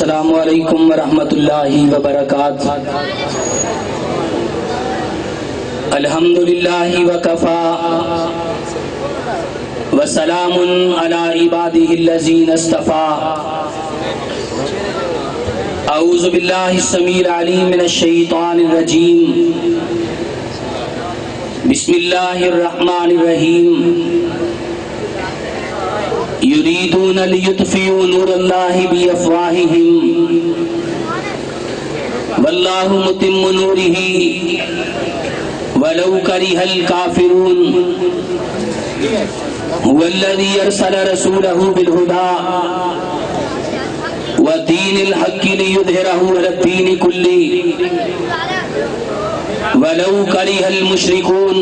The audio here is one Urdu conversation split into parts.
السلام علیکم ورحمۃ اللہ وبرکاتہ۔ الحمدللہ وکفی وسلام علی عبادہ الذین اصطفی۔ اعوذ باللہ السمیع العلیم من الشیطان الرجیم، بسم اللہ الرحمن الرحیم۔ یریدون لیطفئوا نور اللہ بافواہہم واللہ متم نورہ ولو کرہ الکافرون۔ هو الذی ارسل رسولہ بالہدی ودین الحق لیظہرہ علی الدین کلہ ولو کرہ المشرکون۔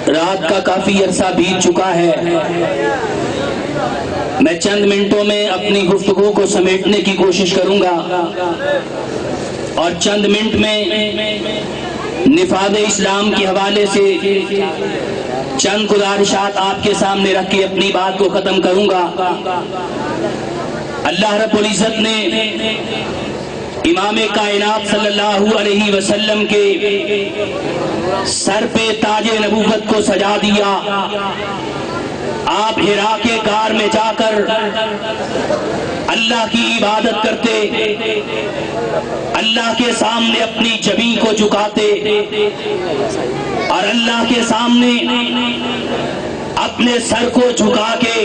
رات کا کافی عرصہ بیت چکا ہے، میں چند منٹوں میں اپنی گفتگو کو سمیٹنے کی کوشش کروں گا اور چند منٹ میں نفاذ اسلام کے حوالے سے چند گزارشات آپ کے سامنے رکھ کے اپنی بات کو ختم کروں گا۔ اللہ رب العزت نے امام کائنات صلی اللہ علیہ وسلم کے سر پہ تاج نبوت کو سجا دیا۔ آپ حرا کے غار میں جا کر اللہ کی عبادت کرتے، اللہ کے سامنے اپنی جبین کو جھکاتے اور اللہ کے سامنے اپنے سر کو جھکا کے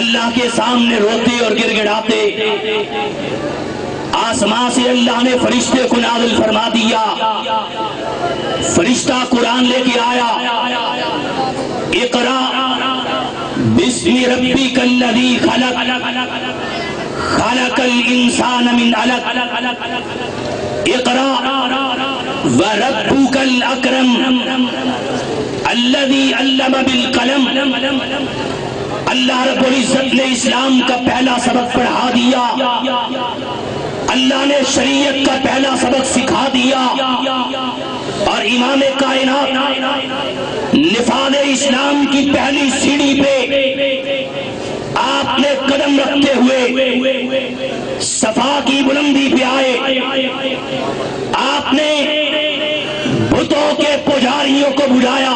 اللہ کے سامنے روتے اور گر گڑاتے۔ آسمان سے اللہ نے فرشتے کو نازل فرما دیا، فرشتہ قرآن لے کے آیا، اقرا بسم ربک الذی خلق خلق الانسان من علق اقرا وربک الاکرم الذی علم بالقلم۔ اللہ رب العزت نے اسلام کا پہلا سبق پڑھا دیا، اللہ نے شریعت کا پہلا سبق سکھا دیا اور امام کائنات نفاذ اسلام کی پہلی سیڑھی پہ آپ نے قدم رکھتے ہوئے صفا کی بلندی پہ آئے۔ آپ نے بتوں کے پجاریوں کو بلایا،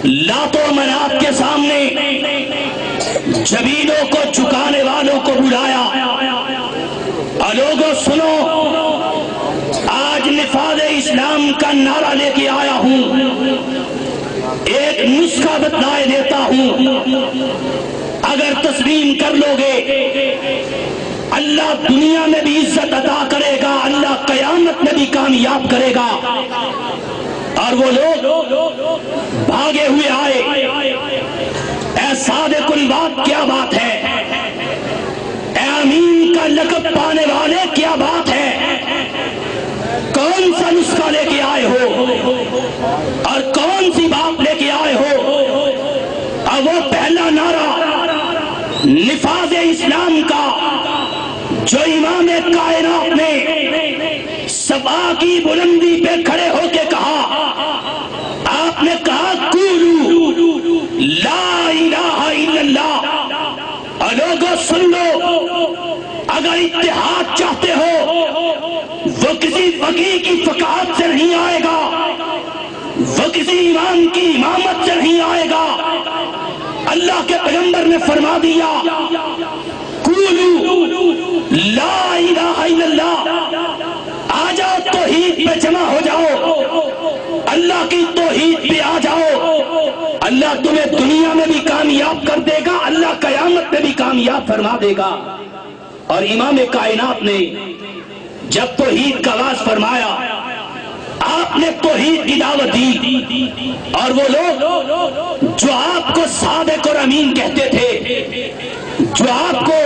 لات و منات کے سامنے جبینوں کو جھکانے والوں کو بلایا اور لوگوں سنو، آج نفاذ اسلام کا نعرہ لے کے آیا ہوں، ایک نسخہ بتلائے دیتا ہوں، اگر تسلیم کر لو گے اللہ دنیا میں بھی عزت عطا کرے گا، اللہ قیامت میں بھی کامیاب کرے گا۔ اور وہ لوگ بھاگے ہوئے آئے، اے صادق الوعد کیا بات ہے، اے امین کا لقب پانے والے کیا بات ہے، کون سا نسخہ لے کے آئے ہو اور کون سی بات لے کے آئے ہو؟ اور وہ پہلا نعرہ نفاذ اسلام کا جو امام کائنات نے صفا کی بلندی پہ کھڑے ہو کے کہا، آپ نے کہا قولوا لا الہ الا اللہ۔ اور لوگوں سن لو، اگر اتحاد چاہتے ہو وہ کسی فقیہ کی فقاہت سے نہیں آئے گا، وہ کسی امام کی امامت سے نہیں آئے گا۔ اللہ کے پیغمبر نے فرما دیا قولوا لا الہ الا اللہ۔ آ جاؤ توحید پہ جمع ہو جاؤ، اللہ کی توحید پہ آ جاؤ، اللہ تمہیں دنیا میں بھی کامیاب کر دے گا، اللہ قیامت میں بھی کامیاب فرما دے گا۔ اور امام کائنات نے جب توحید کا آغاز فرمایا، آپ نے توحید کی دعوت دی، اور وہ لوگ جو آپ کو صادق اور امین کہتے تھے، جو آپ کو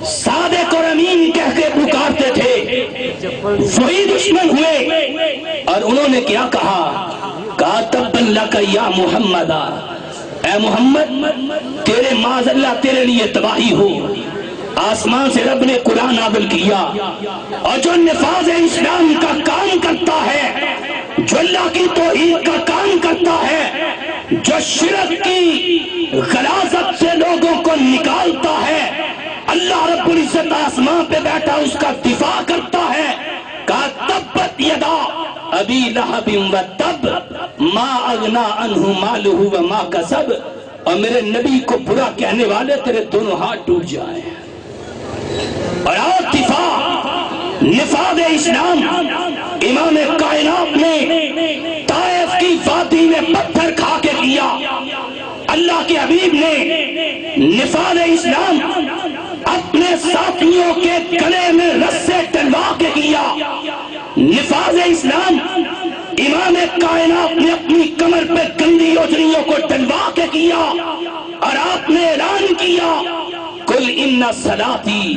صادق اور امین کہہ کے پکارتے تھے، وہی دشمن ہوئے۔ اور انہوں نے کیا کہا؟ کہا تبا لک یا محمد، اے محمد تیرے معاذ اللہ تیرے لیے تباہی ہو۔ آسمان سے رب نے قرآن نازل کیا، اور جو نفاذ اسلام کا کام کرتا ہے جو اللہ کی توحید کا کام کرتا ہے، جو شرک کی غلاظت سے لوگوں کو نکالتا ہے، اللہ رب العزت آسمان پہ بیٹھا اس کا دفاع کرتا ہے۔ کہا تبت یدا ابی لہب وتب ما اغنا عنہ مالہ وما کسب، اور میرے نبی کو برا کہنے والے تیرے دونوں ہاتھ ٹوٹ جائیں۔ اور آج دفاع نفاذ اسلام، امام کائنات نے طائف کی وادی میں پتھر کھا کے کیا، اللہ کے حبیب نے نفاذ اسلام اپنے ساتھیوں کے گلے میں رسے ڈلوا کے کیا۔ نفاذ اسلام امام کائنات نے اپنی کمر پہ گندی اوجریوں کو ڈلوا کے کیا، اور آپ نے اعلان کیا قل ان صلاتی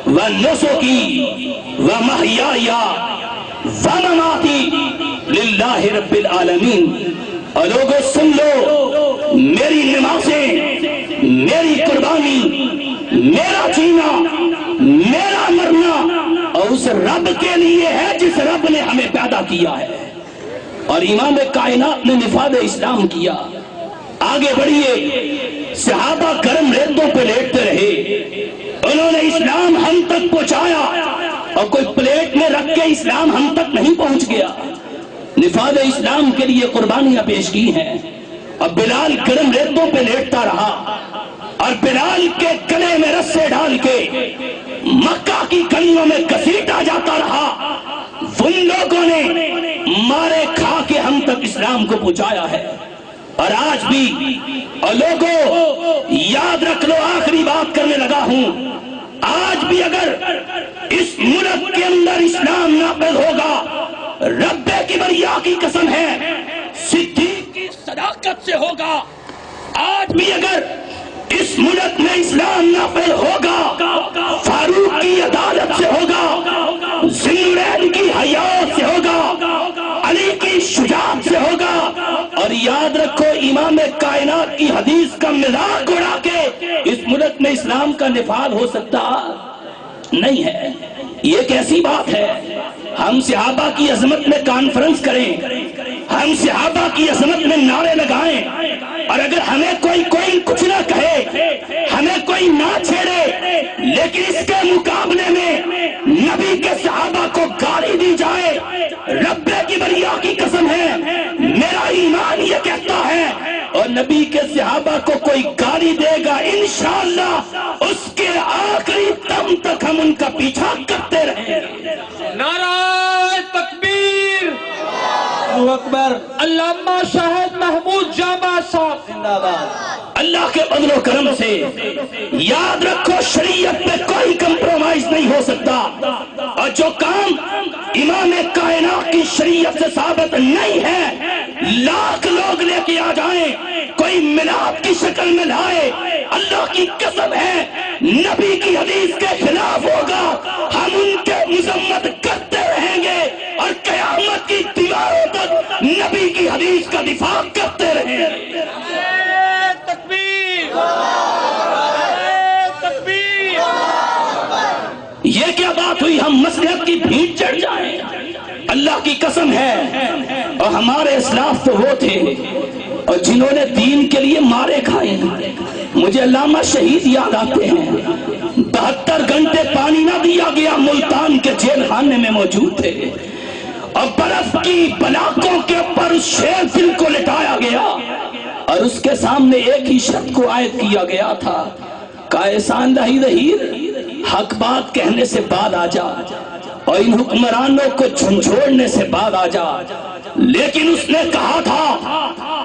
ونسکی ومحیای ومماتی للہ رب العالمین۔ اور لوگوں سن لو، میری نمازیں، میری قربانی، میرا جینا، میرا مرنا اور اس رب کے لیے ہے جس رب نے ہمیں پیدا کیا ہے۔ اور امام کائنات نے نفاذ اسلام کیا۔ آگے بڑھیے، صحابہ گرم ریتوں پہ لیٹتے رہے، انہوں نے اسلام ہم تک پہنچایا، اور کوئی پلیٹ میں رکھ کے اسلام ہم تک نہیں پہنچ گیا۔ نفاذ اسلام کے لیے قربانیاں پیش کی ہیں، اور بلال گرم ریتوں پہ لیٹتا رہا، اور بلال کے گلے میں رسے ڈال کے مکہ کی گلیوں میں گھسیٹا جاتا رہا۔ ان لوگوں نے مارے کھا کے ہم تک اسلام کو پہنچایا ہے۔ اور آج بھی، اور لوگوں یاد رکھ لو، آخری بات کرنے لگا ہوں، آج بھی اگر اس ملک کے اندر اسلام نافذ ہوگا، رب کبریا کی قسم ہے صدیق کی صداقت سے ہوگا۔ آج بھی اگر اس ملک میں اسلام نافذ ہوگا، فاروق کی عدالت سے ہوگا، ذوالنورین کی حیات سے ہوگا، علی کی شجاعت سے ہوگا۔ اور یاد رکھو، امام کائنات کی حدیث کا مذاق اڑا کے اس ملک میں اسلام کا نفاذ ہو سکتا نہیں ہے۔ یہ کیسی بات ہے؟ ہم صحابہ کی عظمت میں کانفرنس کریں، ہم صحابہ کی عظمت میں نعرے لگائیں، اور اگر ہمیں کوئی کچھ نہ کہے، ہمیں کوئی نہ چھیڑے، لیکن اس کے مقابلے میں نبی کے صحابہ کو گالی دی جائے، رب کبریا کی قسم ہے، میرا ایمان یہ کہتا ہے، اور نبی کے صحابہ کو کوئی گالی دے گا، انشاءاللہ اس کے آخری دم تک ہم ان کا پیچھا کرتے رہیں گے۔ نعرہ تکبیر، اللہ اکبر، علامہ شاہد محمود جامع صاحب زندہ باد۔ اللہ کے فضل و کرم سے یاد رکھو، شریعت پہ کوئی کمپرومائز نہیں ہو سکتا، اور جو کام امام کائنات کی شریعت سے ثابت نہیں ہے، لاکھ لوگ لے کے آ جائیں، کوئی میلاد کی شکل میں لائے، اللہ کی قسم ہے نبی کی حدیث کے خلاف ہوگا، ہم ان کے مذمت کرتے رہیں گے، اور قیامت کی دیواروں تک نبی کی حدیث کا دفاع کرتے رہیں گے۔ یہ کیا بات ہوئی ہم مصلحت کی بھیڑ چڑھ جائیں؟ اللہ کی قسم ہے، اور ہمارے اسلاف تو وہ تھے اور جنہوں نے دین کے لیے مارے کھائے۔ مجھے علامہ شہید یاد آتے ہیں، 72 گھنٹے پانی نہ دیا گیا، ملتان کے جیل خانے میں موجود تھے، اور برف کی بلاکوں کے اوپر اس شیر دل کو لٹایا گیا، اور اس کے سامنے ایک ہی شرط کو عائد کیا گیا تھا، کہ احسان رہی ظہیر، حق بات کہنے سے بعد آ جا، اور ان حکمرانوں کو جھنجھوڑنے سے بعد آ جا۔ لیکن اس نے کہا تھا،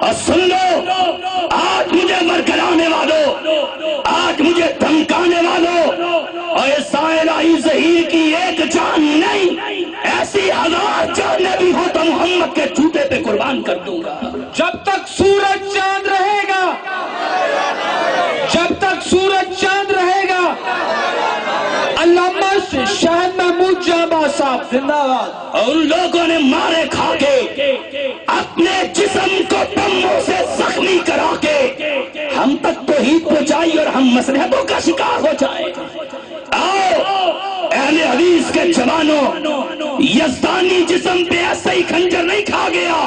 اور سن لو، آج مجھے مرگلانے والوں، آج مجھے دھمکانے والوں، اور احسان الہی ظہیر کی ایک جان نہیں، ایسی 1000 جانیں بھی ہو تو محمد کے جوتے پہ قربان کر دوں گا۔ جب تک سورج چاند رہے گا، جب تک سورج چاند رہے گا، علامہ شاہد محمود جامع صاحب زندہ باد۔ اور ان لوگوں نے مارے کھا کے اپنے جسم کو بموں سے زخمی کرا کے ہم تک توحید پہنچائی، اور ہم مصلحتوں کا شکار ہو جائیں۔ آؤ اہل حدیث کے جوانوں، یزدانی جسم پہ ایسا ہی خنجر نہیں کھا گیا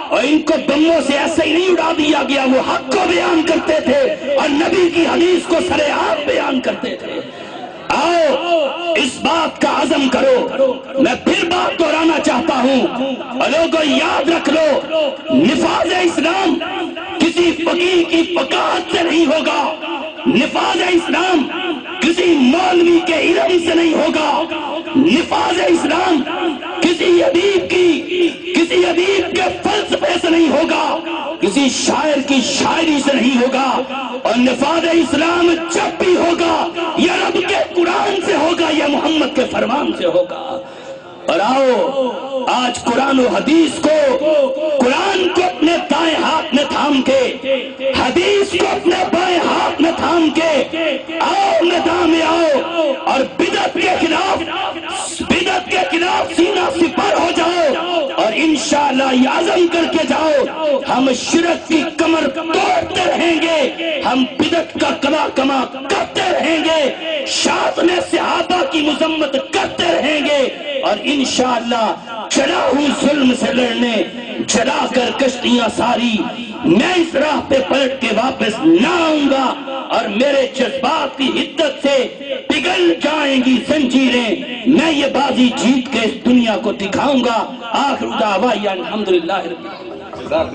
اور ان کو بموں سے ایسے ہی نہیں اڑا دیا گیا، وہ حق کو بیان کرتے تھے اور نبی کی حدیث کو سرے عام بیان کرتے تھے۔ آؤ اس بات کا عزم کرو۔ میں پھر بات دہرانا چاہتا ہوں اور لوگوں یاد رکھ لو، نفاذ اسلام کسی فقیہ کی فقاہت سے نہیں ہوگا، نفاذ اسلام کسی مولوی کے علم سے نہیں ہوگا، نفاذ اسلام کسی ادیب کے فلسفے سے نہیں ہوگا، کسی شاعر کی شاعری سے نہیں ہوگا، اور نفاذ اسلام جب بھی ہوگا یا رب کے قرآن سے ہوگا یا محمد کے فرمان سے ہوگا۔ اور آؤ آج قرآن و حدیث کو، قرآن کو اپنے دائیں ہاتھ میں تھام کے، حدیث کو اپنے بائیں ہاتھ میں تھام کے آؤ میدان میں آؤ اور بدعت کے خلاف سینہ سپر ہو جاؤ، اور انشاءاللہ یہ عزم کر کے جاؤ، ہم شرک کی کمر توڑتے رہیں گے، ہم بدعت کا کما کرتے رہیں گے، شاذ میں صحابہ کی مذمت کرتے رہیں گے، اور انشاءاللہ چلا ہوں ظلم سے لڑنے، جلا کر کشتیاں ساری، میں اس راہ پہ پلٹ کے واپس نہ آؤں گا، اور میرے جذبات کی حدت سے پگھل جائیں گی زنجیریں، میں یہ بازی جیت کے اس دنیا کو دکھاؤں گا۔ آخر دعوانا الحمدللہ رب العالمین۔